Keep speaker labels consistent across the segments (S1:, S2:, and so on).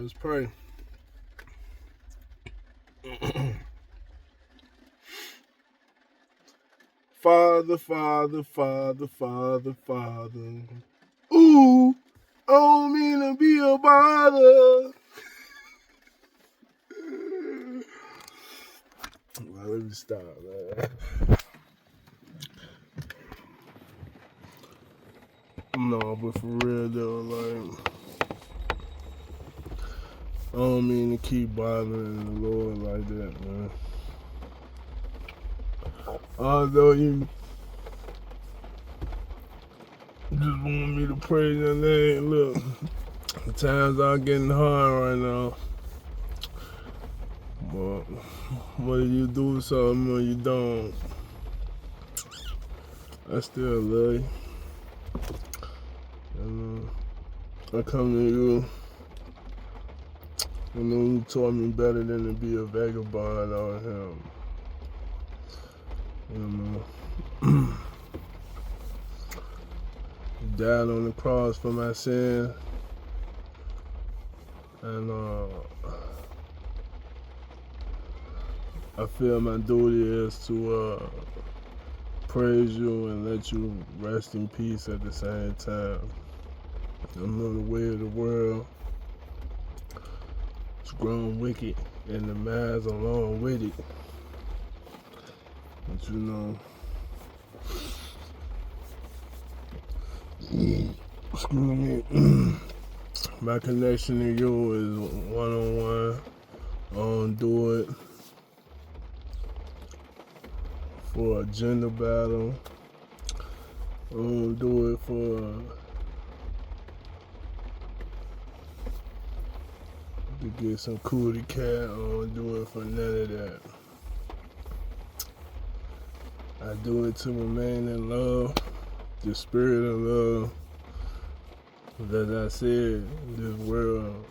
S1: Let's pray. Father, Father, Father, Father, Father. Ooh, I don't mean to be a bother. Well, let me stop, man. No, but for real though, like, I don't mean to keep bothering the Lord like that, man. Although you just want me to praise your name, look, the times are getting hard right now. But whether you do something or you don't, I still love you. And I come to you. You know, you taught me better than to be a vagabond out here. You know, you died on the cross for my sin, and I feel my duty is to praise you and let you rest in peace at the same time. I know the way of the world is grown wicked, and the minds along with it. But you know, excuse me, my connection to you is one-on-one. I don't do it for a gender battle. I don't do it to get some cootie cat. I don't do it for none of that. I do it to remain in love, the spirit of love. As I said, this world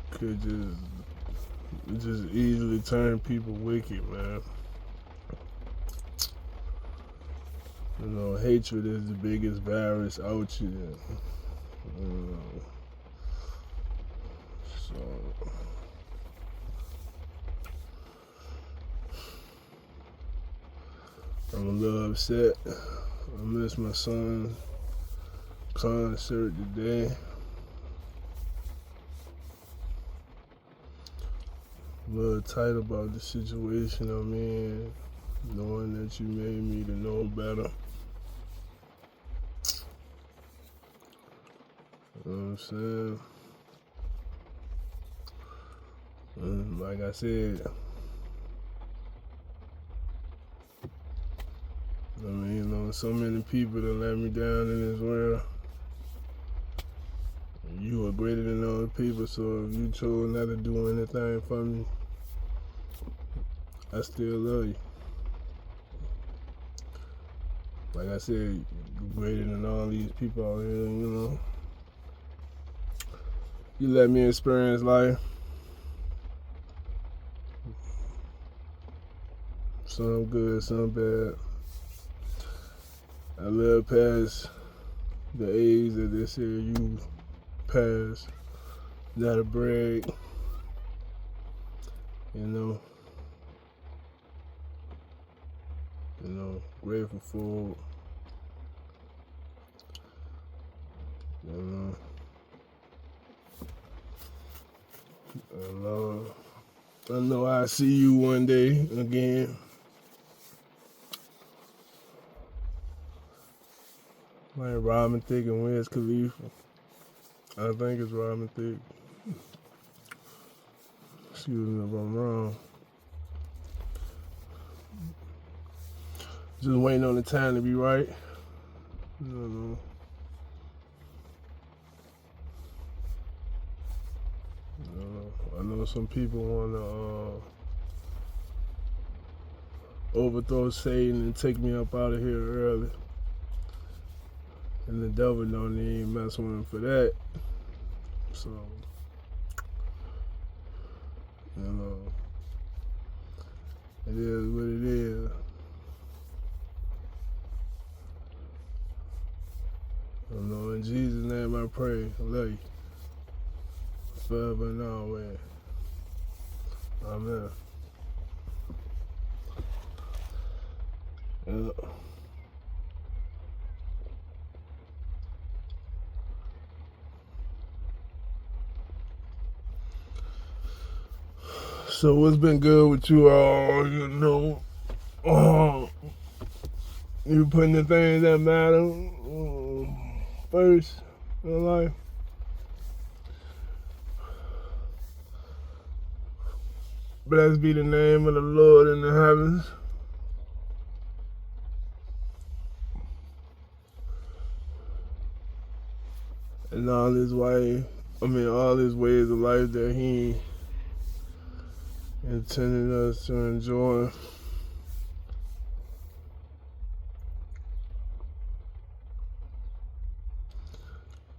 S1: could just easily turn people wicked, man. You know, hatred is the biggest virus out here. So I'm a little upset. I missed my son's concert today. A little tight about the situation I'm in, knowing that you made me to know better. You know what I'm saying? And like I said, I mean, you know, so many people that let me down in this world. You are greater than other people, so if you chose not to do anything for me, I still love you. Like I said, you're greater than all these people out here, you know. You let me experience life. Some good, some bad. I live past the age that they say you pass. Not a brag, you know. Grateful for, you know. I know I'll see you one day again. Like Robin Thicke and Wiz Khalifa. I think it's Robin Thicke. Excuse me if I'm wrong. Just waiting on the time to be right. You know. I know some people want to overthrow Satan and take me up out of here early. And the devil don't even mess with him for that. So, you know, it is what it is. You know, in Jesus' name I pray. I love you. forever and always. Amen. Yeah. So what's been good with you all? You know, you putting the things that matter first in life. Blessed be the name of the Lord in the heavens. And all his ways of life that he intended us to enjoy.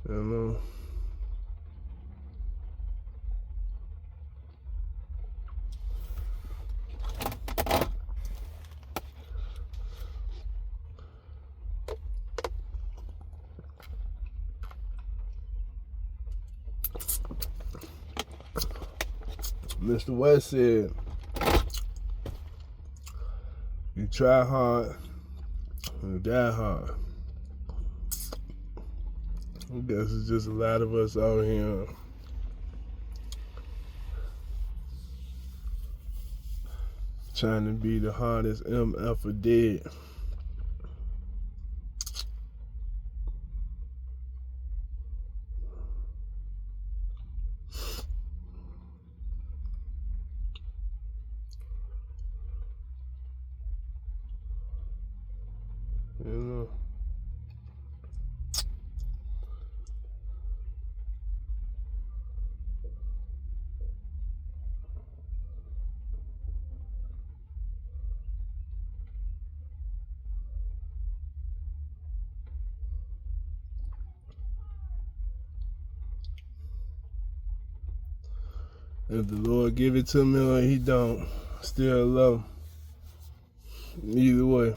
S1: You know. Mr. West said, you try hard, you die hard. I guess it's just a lot of us out here trying to be the hardest MF dead. You know. If the Lord give it to me or he don't, still love him. Either way.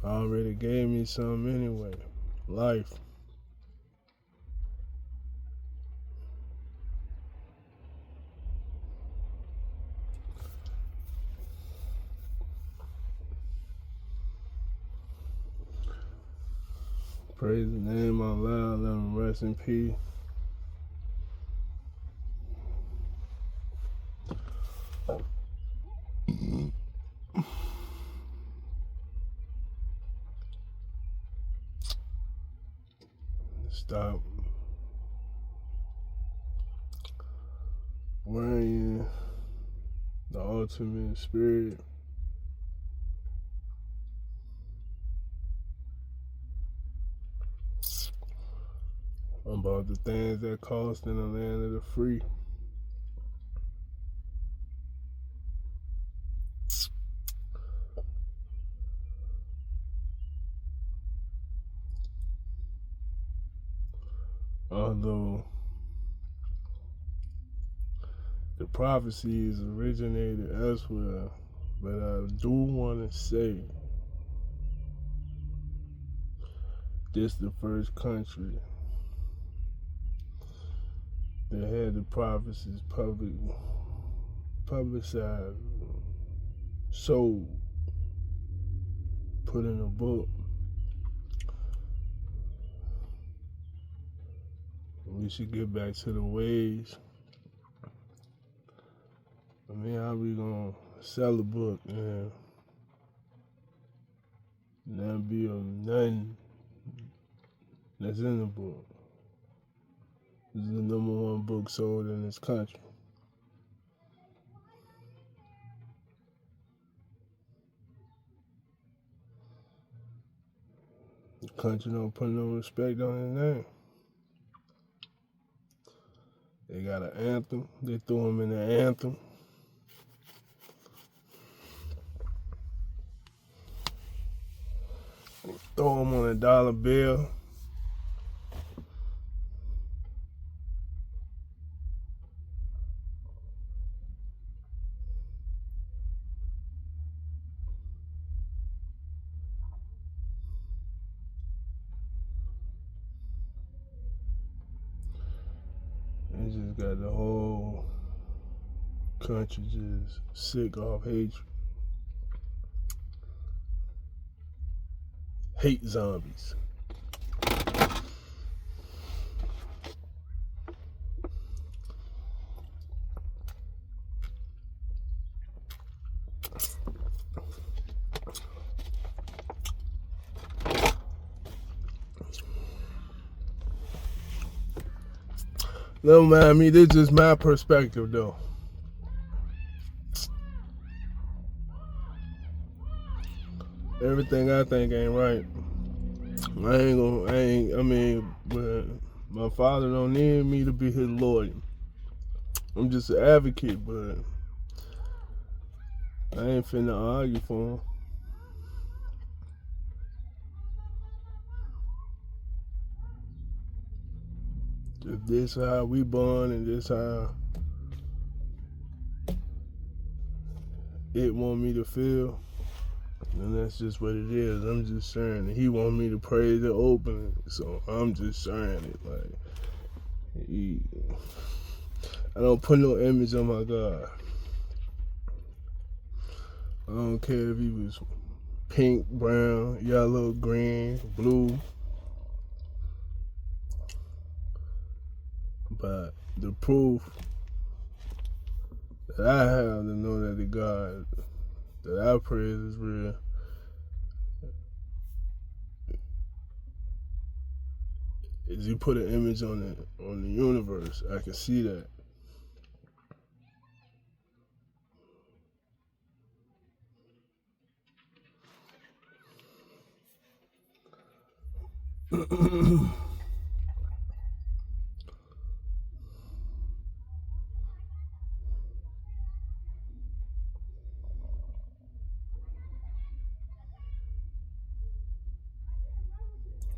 S1: Already gave me some anyway. Life. Praise the name out loud. Let him rest in peace. Stop worrying the ultimate spirit. About the things that cost in the land of the free. Although the prophecies originated elsewhere, but I do want to say this the first country that had the prophecies publicized, sold, put in a book. We should get back to the ways. I mean, how we gonna sell a book and not be of nothing that's in the book? This is the #1 book sold in this country. The country don't put no respect on his name. They got an anthem. They threw him in the anthem. Throw him on a dollar bill. got the whole country just sick off hatred. Hate zombies. Don't mind me, this is just my perspective though. Everything I think ain't right. But my father don't need me to be his lawyer. I'm just an advocate, but I ain't finna argue for him. If this how we born and this how it want me to feel, then that's just what it is. I'm just sharing it. He want me to praise and open it, so I'm just sharing it. I don't put no image on my God. I don't care if he was pink, brown, yellow, green, blue. But the proof that I have to know that the God that I praise is real is he put an image on the universe. I can see that.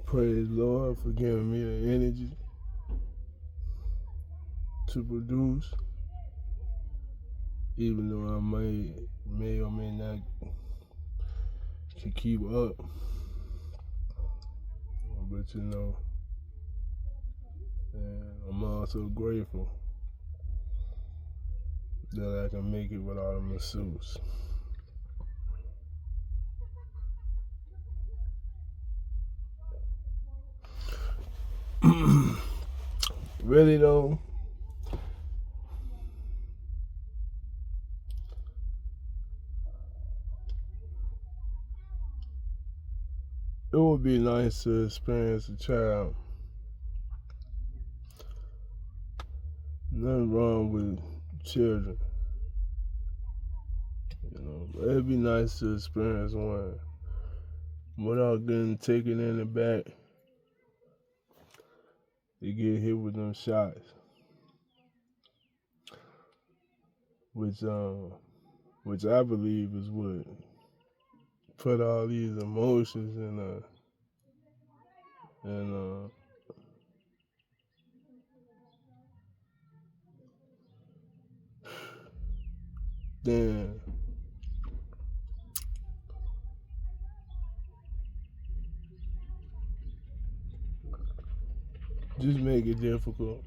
S1: Praise Lord for giving me the energy to produce, even though I may or may not can keep up. But you know, I'm also grateful that I can make it without a masseuse. Really though, it would be nice to experience a child. Nothing wrong with children. But it'd be nice to experience one without getting taken in the back. They get hit with them shots, which I believe is what put all these emotions and then just make it difficult.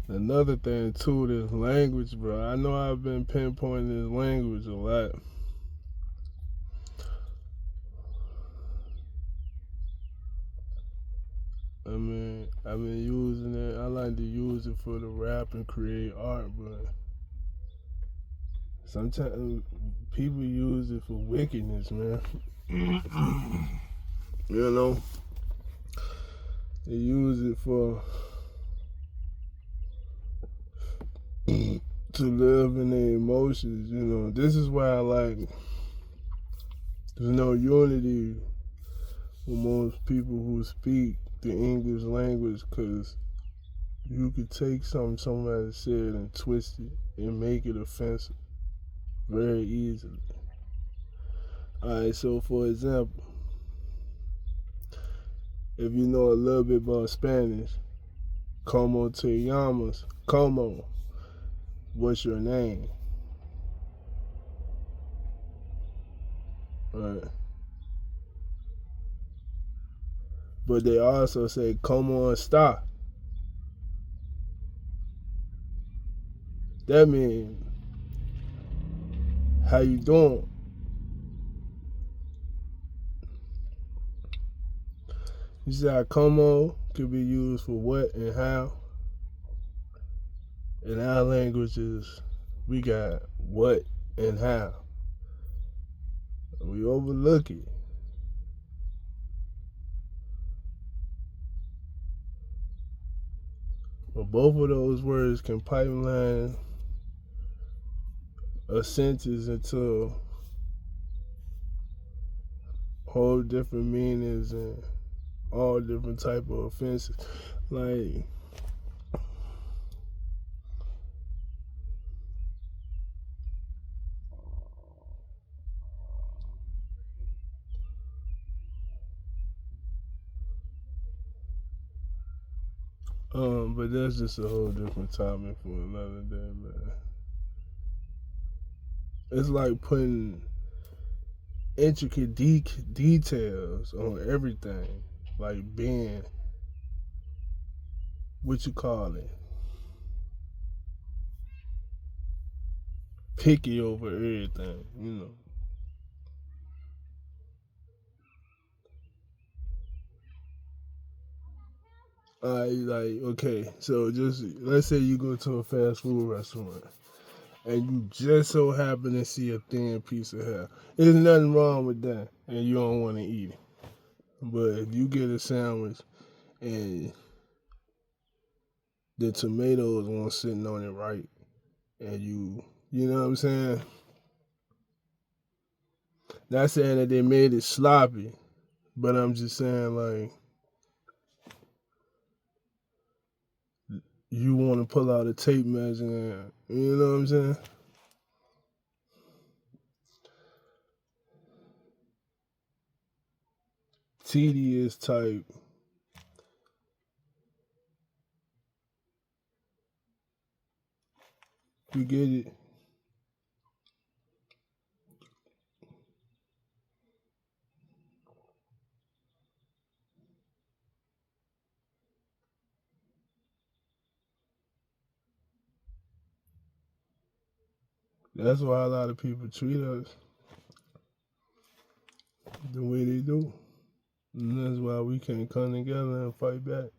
S1: Another thing too, this language, bro. I know I've been pinpointing this language a lot. I've been using it. I like to use it for the rap and create art, but sometimes people use it for wickedness, man. You know, they use it for to live in their emotions. You know, this is why I like. There's no unity with most people who speak the English language, because you could take something somebody said and twist it and make it offensive very easily. Alright, so for example, if you know a little bit about Spanish, como te llamas, como, what's your name? Right. But they also say, come on, stop. That means, how you doing? You see how come on could be used for what and how? In our languages, we got what and how. We overlook it. But both of those words can pipeline a sentence into whole different meanings and all different type of offenses. Like, but that's just a whole different topic for another day, man. It's like putting intricate details on everything, like being what you call it, picky over everything, you know. Like, okay, so just let's say you go to a fast food restaurant and you just so happen to see a thin piece of hair. There's nothing wrong with that, and you don't want to eat it. But if you get a sandwich and the tomatoes weren't sitting on it right, and you know what I'm saying? Not saying that they made it sloppy, but I'm just saying, like, you want to pull out a tape measure, and, you know what I'm saying? Tedious type. You get it? That's why a lot of people treat us the way they do. And that's why we can't come together and fight back.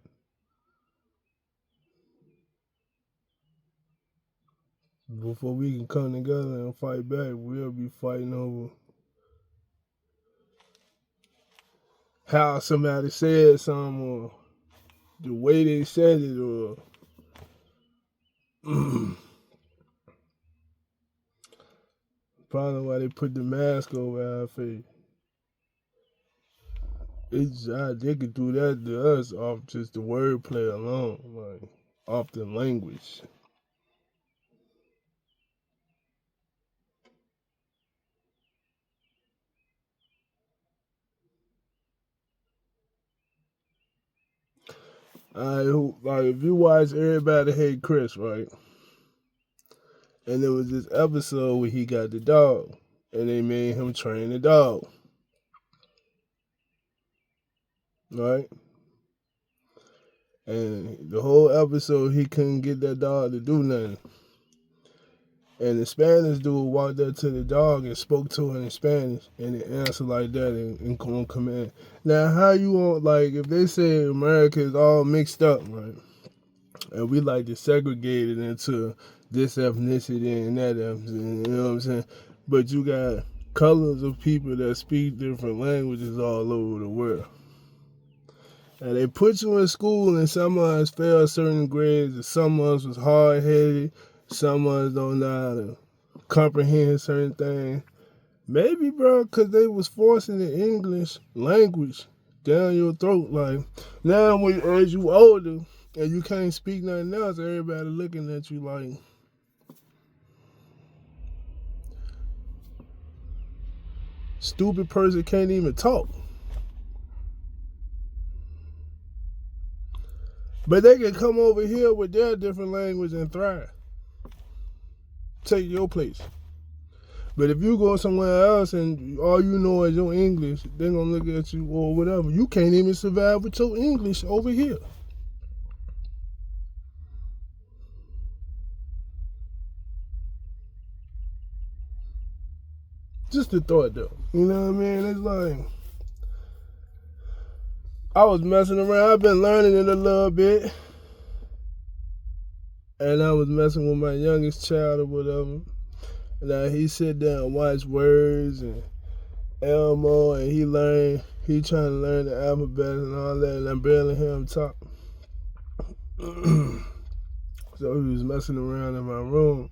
S1: Before we can come together and fight back, we'll be fighting over how somebody said something or the way they said it or probably why they put the mask over our face. They could do that to us off just the wordplay alone, like off the language. Like if you watch Everybody Hate Chris, right? And there was this episode where he got the dog, and they made him train the dog, right? And the whole episode, he couldn't get that dog to do nothing. And the Spanish dude walked up to the dog and spoke to it in Spanish, and it answered like that in command. Now, how you want, like, if they say America is all mixed up, right? And we like to segregate it into this ethnicity and that ethnicity, you know what I'm saying? But you got colors of people that speak different languages all over the world. And they put you in school, and some of us fail certain grades, and some of us was hard headed, some of us don't know how to comprehend certain things. Maybe, bro, because they was forcing the English language down your throat. Like, now as you older and you can't speak nothing else, everybody looking at you like, stupid person can't even talk. But they can come over here with their different language and thrive. Take your place. But if you go somewhere else and all you know is your English, they're gonna look at you or whatever. You can't even survive with your English over here. Just a thought though. You know what I mean? It's like I was messing around. I've been learning it a little bit. And I was messing with my youngest child or whatever. Now he sit down and watch words and Elmo, and he trying to learn the alphabet and all that, and I barely hear him talk. So he was messing around in my room,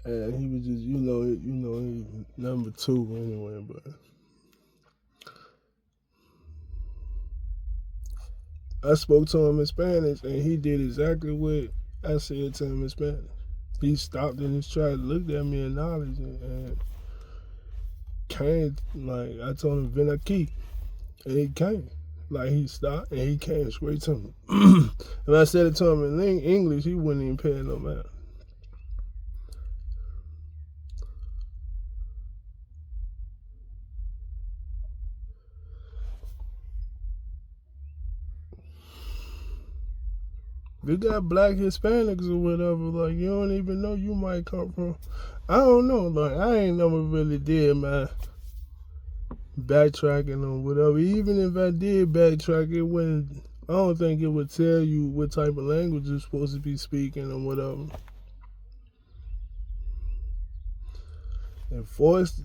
S1: and he was just, he's number 2 anyway, but I spoke to him in Spanish, and he did exactly what I said to him in Spanish. He stopped in his tracks, looked at me, acknowledged, and came. Like I told him, "Ven aquí," and he came. Like he stopped and he came straight to me. And I said it to him in English, he wouldn't even pay no matter. You got black Hispanics or whatever, like you don't even know you might come from. I don't know, like I ain't never really did my backtracking or whatever. Even if I did backtrack, it wouldn't. I don't think it would tell you what type of language you're supposed to be speaking or whatever. And force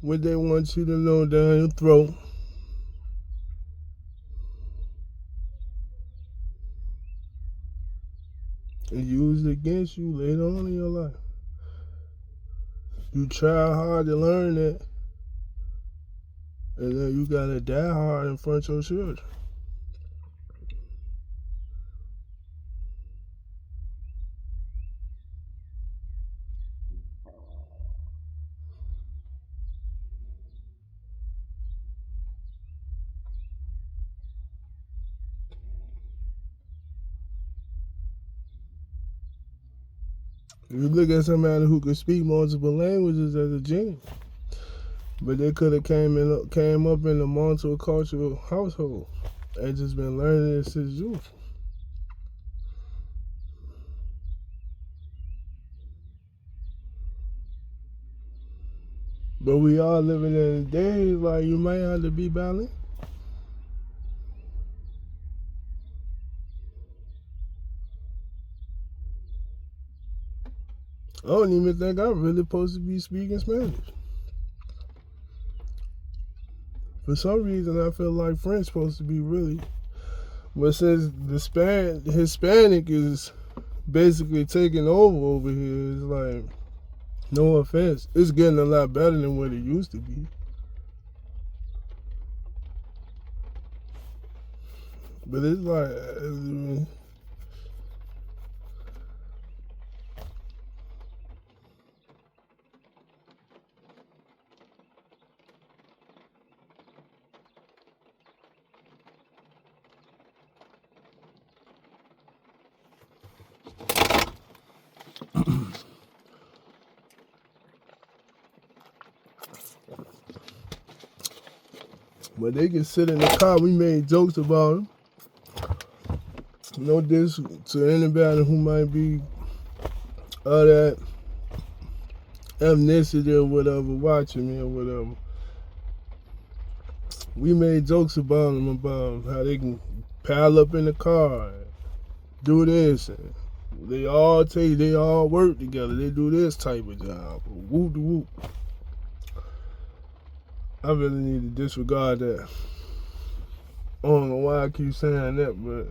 S1: what they want you to know down your throat. And use it against you later on in your life. You try hard to learn it, and then you gotta die hard in front of your children. You look at somebody who could speak multiple languages as a genius, but they could have came up in a multicultural household and just been learning this since youth. But we all living in days like you might have to be bilingual. I don't even think I'm really supposed to be speaking Spanish. For some reason, I feel like French supposed to be really. But since the Hispanic is basically taking over here, it's like, no offense, it's getting a lot better than what it used to be. But it's like, but they can sit in the car. We made jokes about them. No diss to anybody who might be of that ethnicity or whatever watching me or whatever. We made jokes about them, about how they can pile up in the car and do this, and they all work together. They do this type of job. Whoop de whoop. I really need to disregard that. I don't know why I keep saying that, but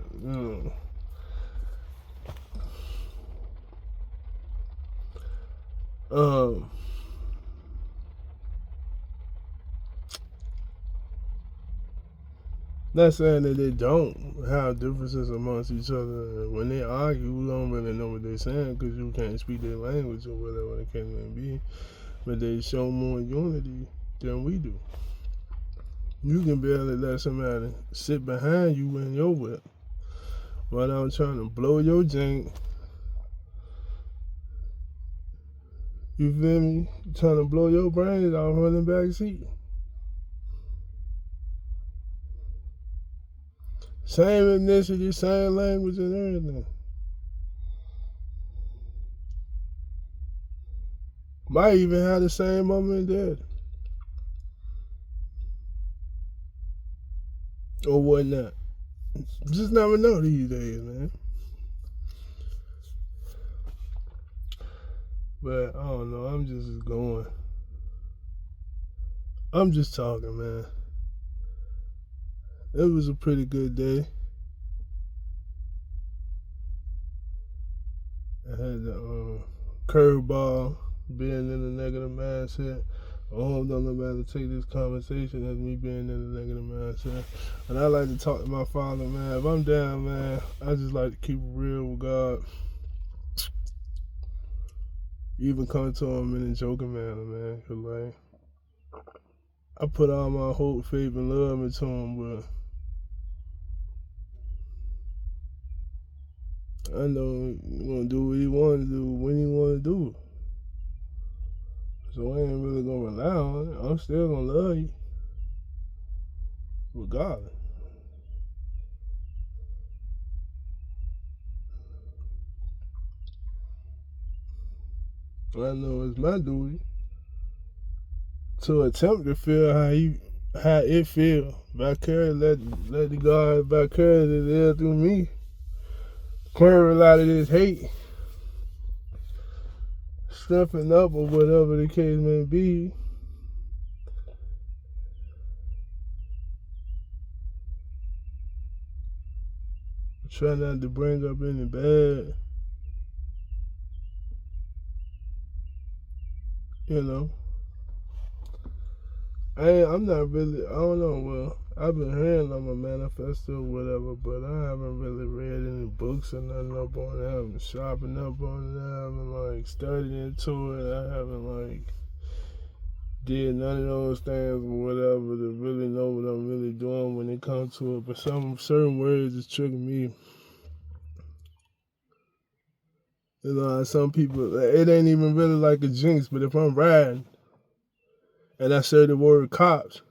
S1: not saying that they don't have differences amongst each other. When they argue, we don't really know what they're saying because you can't speak their language or whatever the case may be. But they show more unity than we do. You can barely let somebody sit behind you in your whip while I'm trying to blow your jank You feel me? Trying to blow your brains out running back seat. Same ethnicity, same language and everything. Might even have the same mom and dad. Or whatnot. Just never know these days, man. But I don't know. I'm just going. I'm just talking, man. It was a pretty good day. I had the curveball, being in the negative mindset. I hope don't nobody take this conversation as me being in the negative mindset. And I like to talk to my father, man. If I'm down, man, I just like to keep it real with God. Even come to him in a joking manner, man. Cause like, I put all my hope, faith, and love into him, but I know he's gonna do what he want to do when he want to do it. So I ain't really gonna rely on it. I'm still gonna love you, regardless. I know it's my duty to attempt to feel how it feel. Vicariously, let the God vicariously live through me. Clear a lot of this hate, strengthen up or whatever the case may be. Try not to bring up any bad, you know. I'm not really, I don't know, well, I've been hearing on my manifesto or whatever, but I haven't really read any books or nothing up on it. I haven't sharpened up on it. I haven't, like, studied into it. I haven't, like, did none of those things or whatever to really know what I'm really doing when it comes to it. But some certain words is triggering me. You know, some people, it ain't even really like a jinx, but if I'm riding and I say the word cops,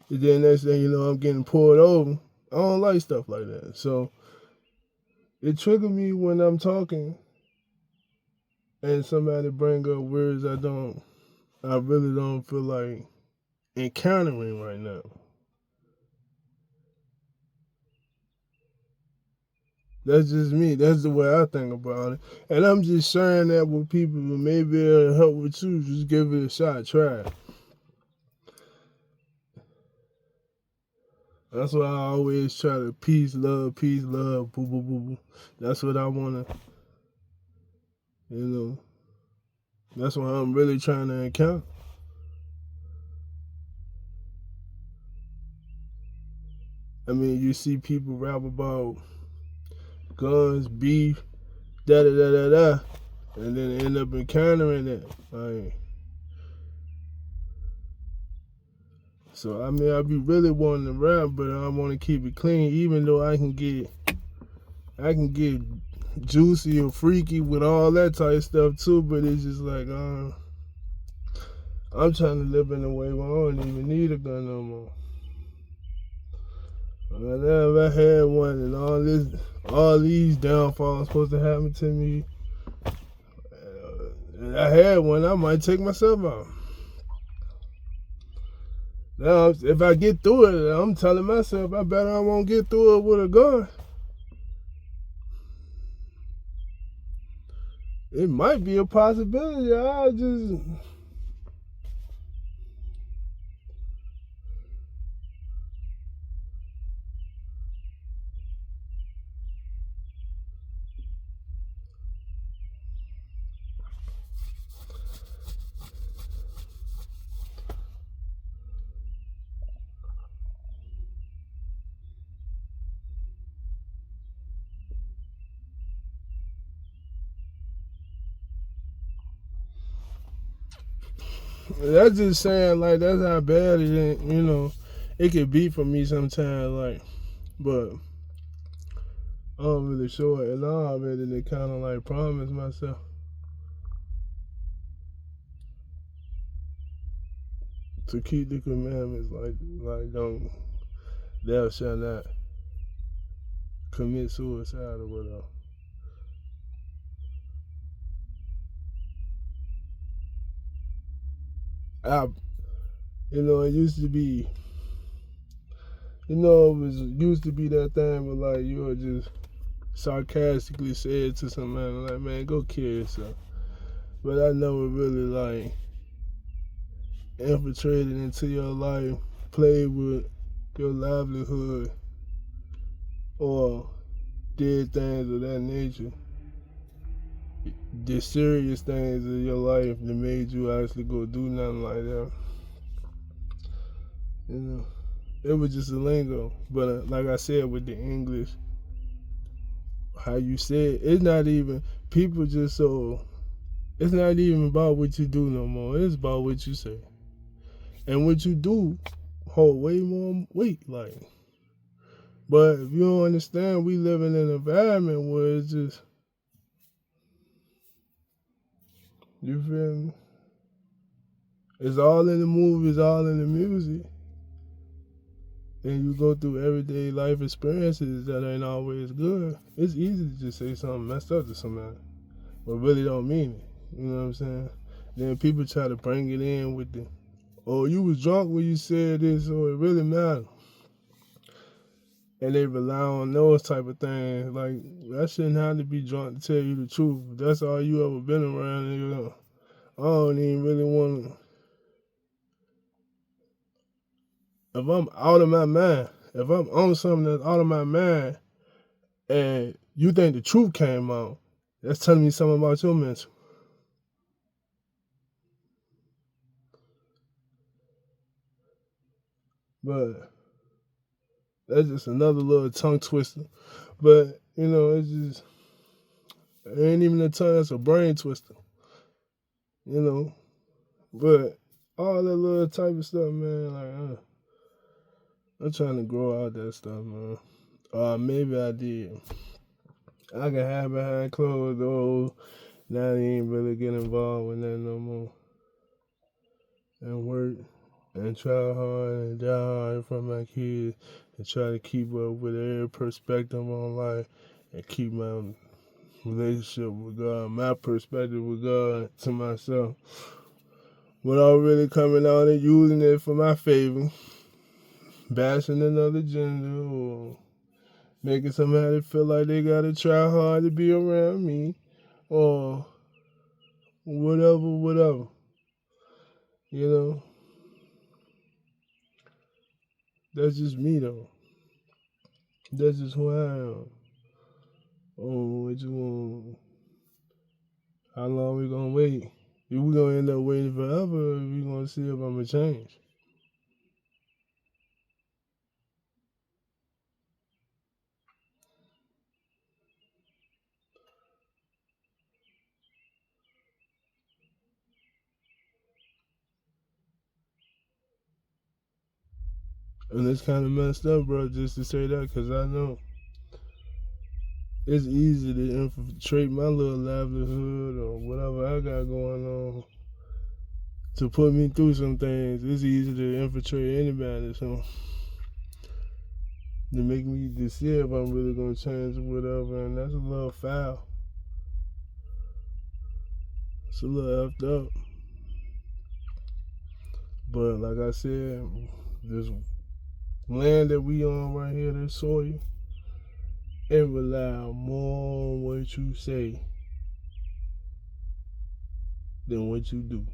S1: and then next thing you know, I'm getting pulled over. I don't like stuff like that. So it triggers me when I'm talking and somebody bring up words I really don't feel like encountering right now. That's just me. That's the way I think about it. And I'm just sharing that with people who maybe it'll help with you. Just give it a shot. Try it. That's why I always try to peace, love, boo, boo, boo, boo. That's what I want to, you know. That's what I'm really trying to encounter. I mean, you see people rap about guns, beef, da da da da da, and then end up encountering it. Like, so I mean, I be really wanting to rap, but I want to keep it clean, even though I can get juicy or freaky with all that type of stuff too. But it's just like, I'm trying to live in a way where I don't even need a gun no more. If I had one and all these downfalls supposed to happen to me, and I had one, I might take myself out. Now, if I get through it, I'm telling myself I won't get through it with a gun. It might be a possibility. I just... That's just saying, like, that's how bad it is, you know. It could be for me sometimes, like, but I don't really show it. And I already kind of, like, promised myself. to keep the commandments, like don't, thou shalt not commit suicide or whatever. It used to be, it used to be that thing where like you would just sarcastically say it to somebody like, man, go kill yourself. But I never really like infiltrated into your life, played with your livelihood, or did things of that nature. The serious things of your life that made you actually go do nothing like that. It was just a lingo. But like I said, with the English, how you say it, it's not even, people just so, it's not even about what you do no more. It's about what you say. And what you do hold way more weight, like. But if you don't understand, we live in an environment where it's just, you feel me? It's all in the movies, all in the music. And you go through everyday life experiences that ain't always good. It's easy to just say something messed up to somebody, but really don't mean it. You know what I'm saying? Then people try to bring it in with the, oh, you was drunk when you said this, so it really matters. And they rely on those type of things. Like, I shouldn't have to be drunk to tell you the truth. If that's all you ever been around, and I don't even really want to. If I'm out of my mind, if I'm on something that's out of my mind, and you think the truth came out, that's telling me something about your mental. But that's just another little tongue twister. But, it's just, it ain't even a tongue, that's a brain twister. But all that little type of stuff, man, like, I'm trying to grow out that stuff, man. Maybe I did. I can hide behind closed doors. Now I ain't really get involved with that no more. And work and try hard and die hard for my kids and try to keep up with their perspective on life and keep my relationship with God, my perspective with God to myself, without really coming out and using it for my favor, bashing another gender or making somebody feel like they gotta try hard to be around me or whatever. That's just me though. That's just who I am. Oh, how long we gonna wait? If we gonna end up waiting forever, we gonna see if I'm gonna change. And it's kind of messed up, bro, just to say that, because I know it's easy to infiltrate my little livelihood or whatever I got going on to put me through some things. It's easy to infiltrate anybody, so to make me to see if I'm really gonna change or whatever, and that's a little foul. It's a little effed up. But like I said, this land that we on right here, this soil, it rely more on what you say than what you do.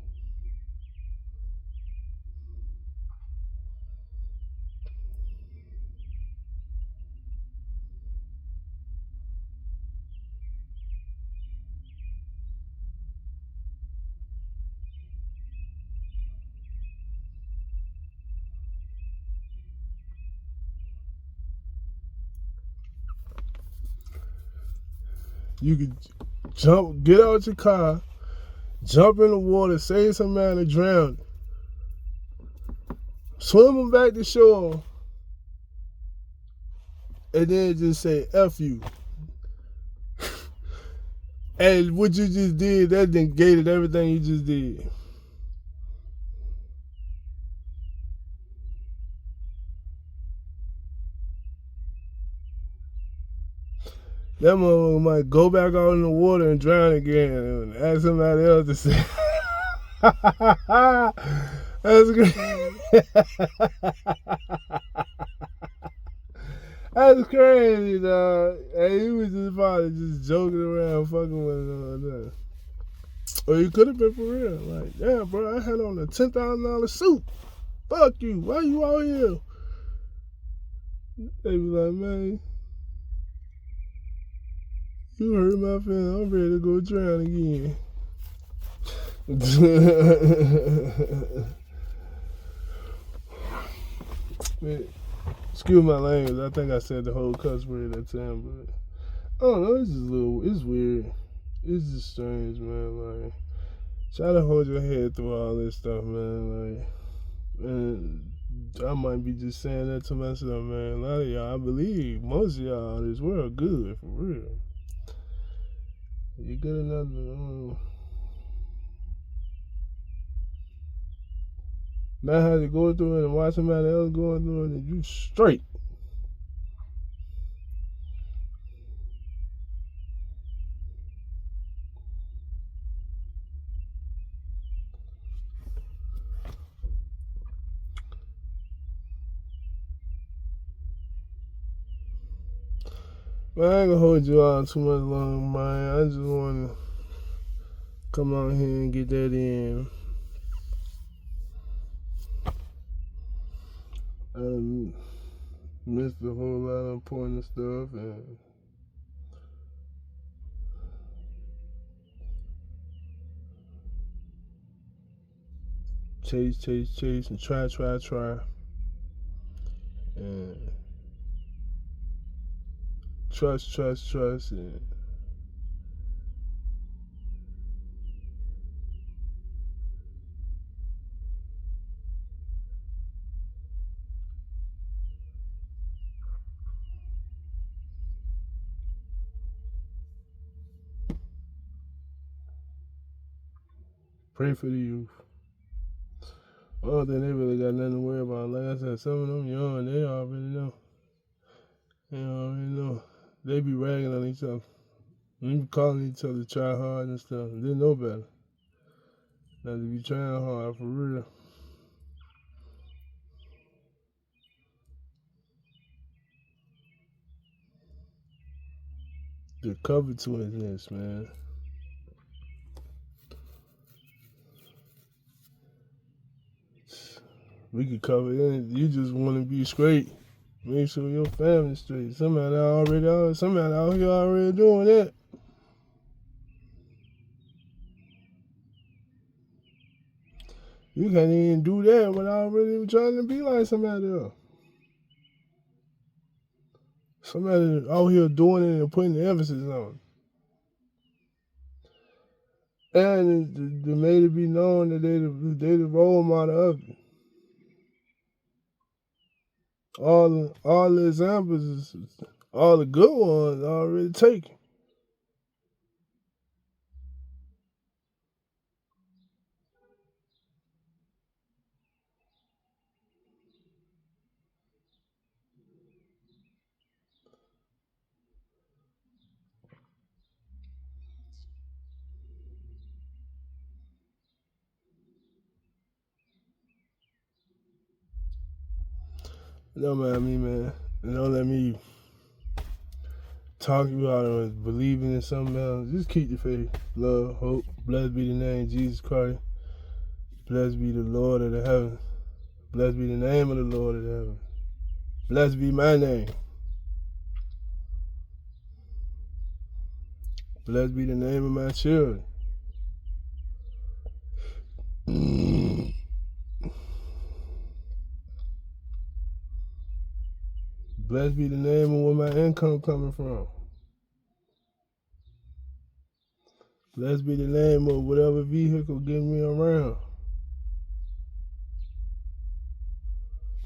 S1: You could get out your car, jump in the water, save some man to drown, swim them back to shore, and then just say F you. And what you just did, that negated everything you just did. that motherfucker might go back out in the water and drown again and ask somebody else to say. That's great. That's crazy, dog. Hey, he was just probably just joking around, fucking with that. Or you could have been for real. Like, yeah, bro, I had on a $10,000 suit. Fuck you. Why you out here? They be like, man, you hurt my feelings. I'm ready to go drown again. Man, excuse my language. I think I said the whole cuss word that time, but I don't know. It's just it's weird. It's just strange, man. Like, try to hold your head through all this stuff, man. Like, and I might be just saying that to myself, man. A lot of y'all, I believe most of y'all in this world good, for real. You good enough to not have to go through it and watch somebody else going through it, and you straight. Man, I ain't gonna hold you out too much longer, man. I just wanna come out here and get that in. Missed a whole lot of important stuff, and chase, and try, and trust, and pray for the youth. Oh, then they really got nothing to worry about. Like I said, some of them young, they already know. They be ragging on each other. They be calling each other try hard and stuff. They know better. Not to be trying hard for real. The covetousness, man. We could cover it. You just want to be straight. Make sure your family's straight. Somebody out here already doing that. You can't even do that without really trying to be like somebody else. Somebody out here doing it and putting the emphasis on it. And they made it be known that they the role model of it. All the examples, all the good ones already taken. Don't mind me, man. Don't let me talk you out of believing in something else. Just keep the faith, love, hope. Blessed be the name of Jesus Christ. Blessed be the Lord of the heaven. Blessed be the name of the Lord of the heaven. Blessed be my name. Blessed be the name of my children. Blessed be the name of where my income coming from. Blessed be the name of whatever vehicle getting me around.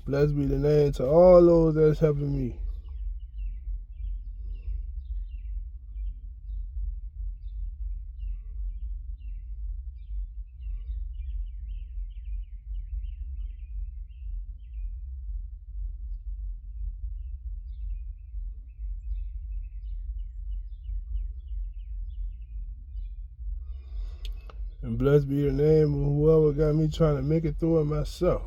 S1: Blessed be the name to all those that's helping me. And blessed be the name of whoever got me trying to make it through it myself.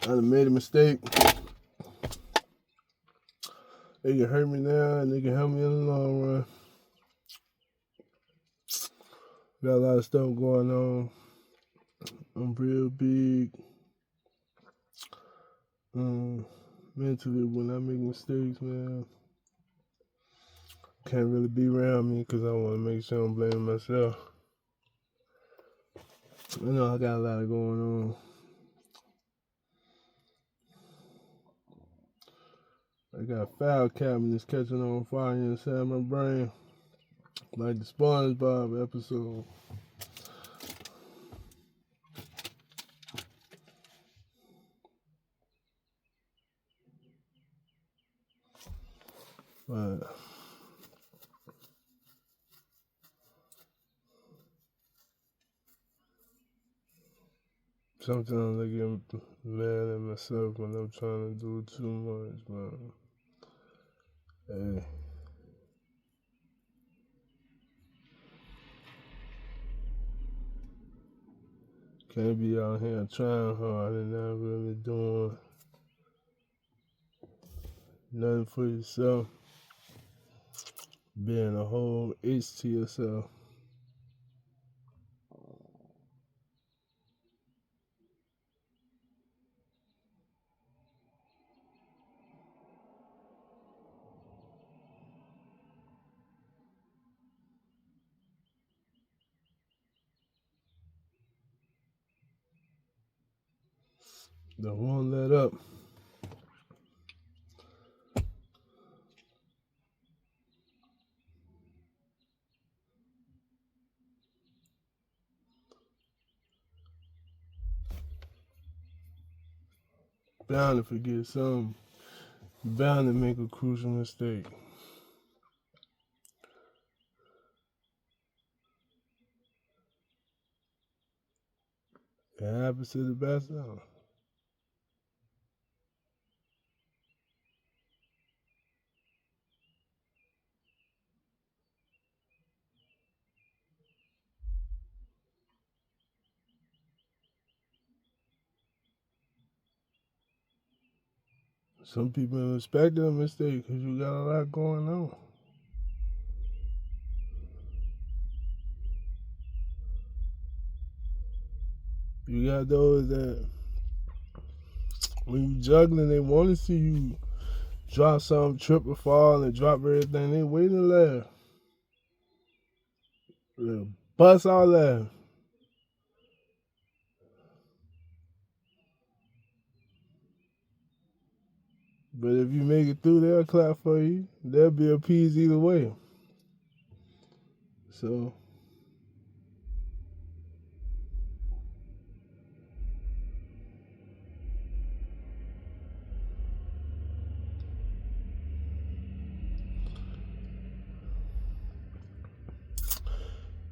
S1: I done made a mistake. They can hurt me now and they can help me in the long run. Got a lot of stuff going on. I'm real big. Mentally, when I make mistakes, man, can't really be around me because I want to make sure I'm blaming myself. I know I got a lot going on. I got file cabinets catching on fire inside my brain, like the SpongeBob episode. But sometimes I get mad at myself when I'm trying to do too much, man. Hey. Can't be out here trying hard and not really doing nothing for yourself. Being a whole H to yourself. Don't won't let up. Bound to forget something. Bound to make a crucial mistake. It happens to the best of them. Some people expect a mistake because you got a lot going on. You got those that when you juggling, they want to see you drop something, trip or fall, and drop everything. They waiting to laugh. They'll bust all laugh. But if you make it through, they'll clap for you. They'll be appeased either way. So,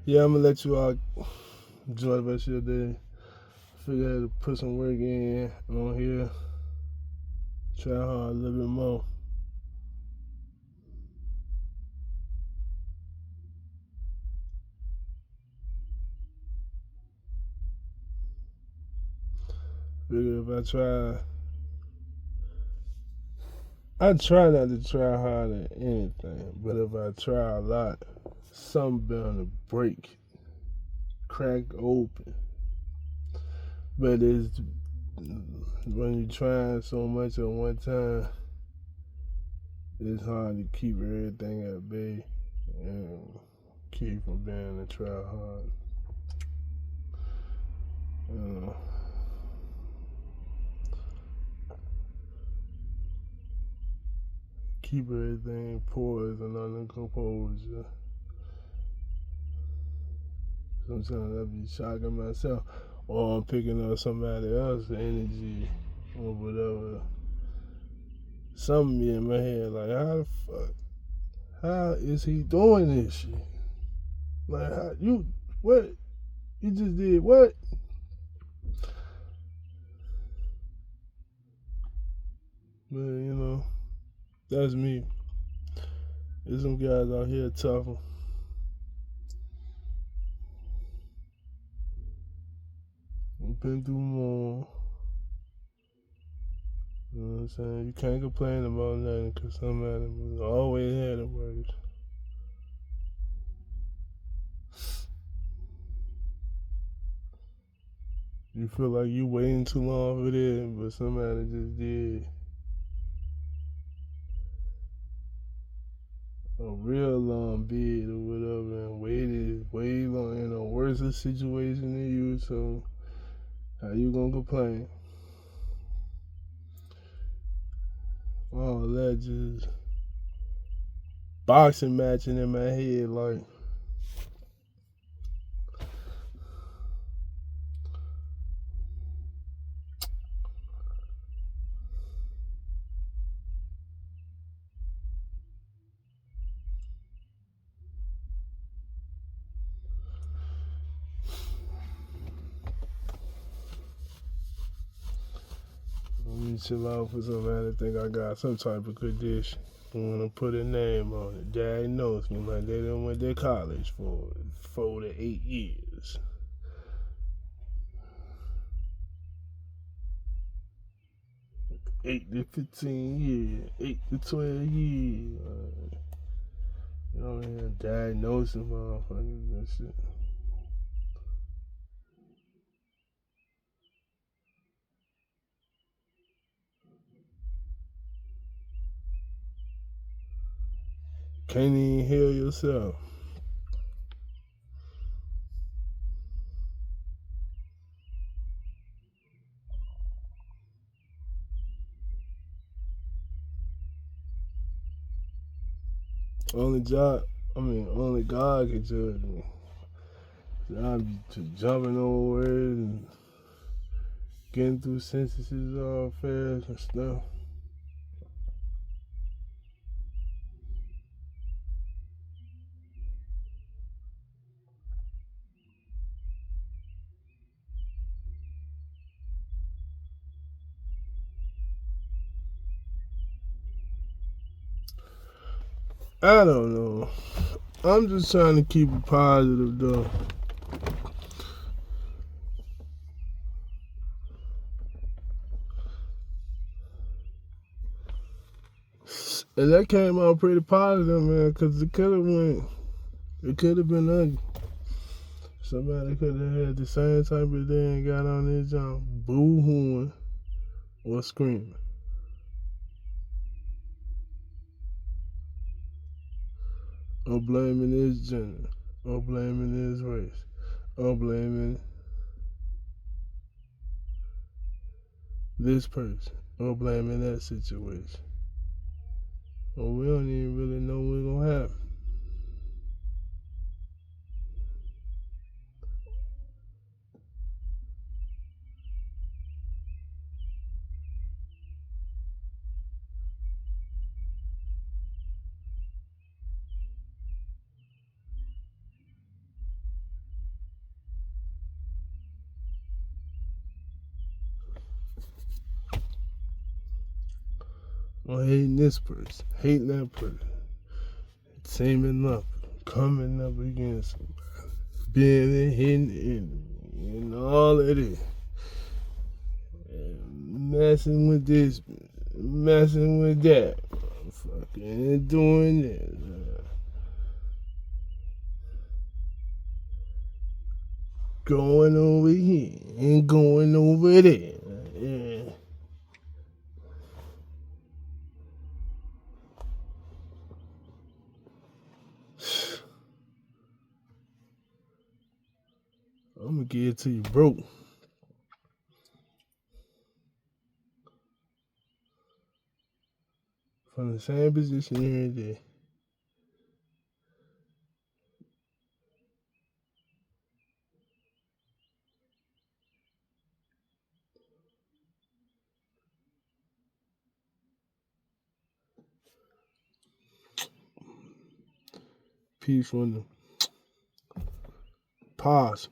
S1: yeah, I'm going to let you all enjoy the rest of your day. Figure out to put some work in on here. Try hard a little bit more. Figure if I try not to try hard at anything, but if I try a lot, something bound to break, crack open. But it's when you're trying so much at one time, it's hard to keep everything at bay and keep from being to try hard. Uh, keep everything poised and under composure. Sometimes I be shocking myself, or I'm picking up somebody else's energy or whatever. Something be in my head like, how the fuck? How is he doing this shit? Like, how you what? You just did what? But that's me. There's some guys out here tougher. I've been through more. You know what I'm saying? You can't complain about nothing because somebody always had it worse. You feel like you waiting too long for this, but somebody just did a real long bid or whatever and waited way long in a worse situation than you. So how you gonna complain? All that just boxing matching in my head like. Let me chill out for somebody think I got some type of condition. I wanna put a name on it. Diagnose me like they done went to college for 4 to 8 years. 8 to 15 years. 8 to 12 years. You know what I mean? Diagnosing motherfuckers and shit. Can't even heal yourself. Only God can judge me. I be just jumping over words and getting through sentences all fast and stuff. I don't know. I'm just trying to keep it positive though. And that came out pretty positive, man, because it could have been ugly. Somebody could have had the same type of day and got on their jump, boo-hooing or screaming. Or blaming his gender. Or blaming his race. Or blaming this person. Or blaming that situation. Or we don't even really know what's going to happen. Or hating this person. Hating that person. Teaming up. Coming up against them. Being a hidden enemy. And all of this. Messing with this, messing with that, fucking doing this. Going over here and going over there. Yeah. I'm gonna get it to you, bro. from the same position here and there. Peace from the pause.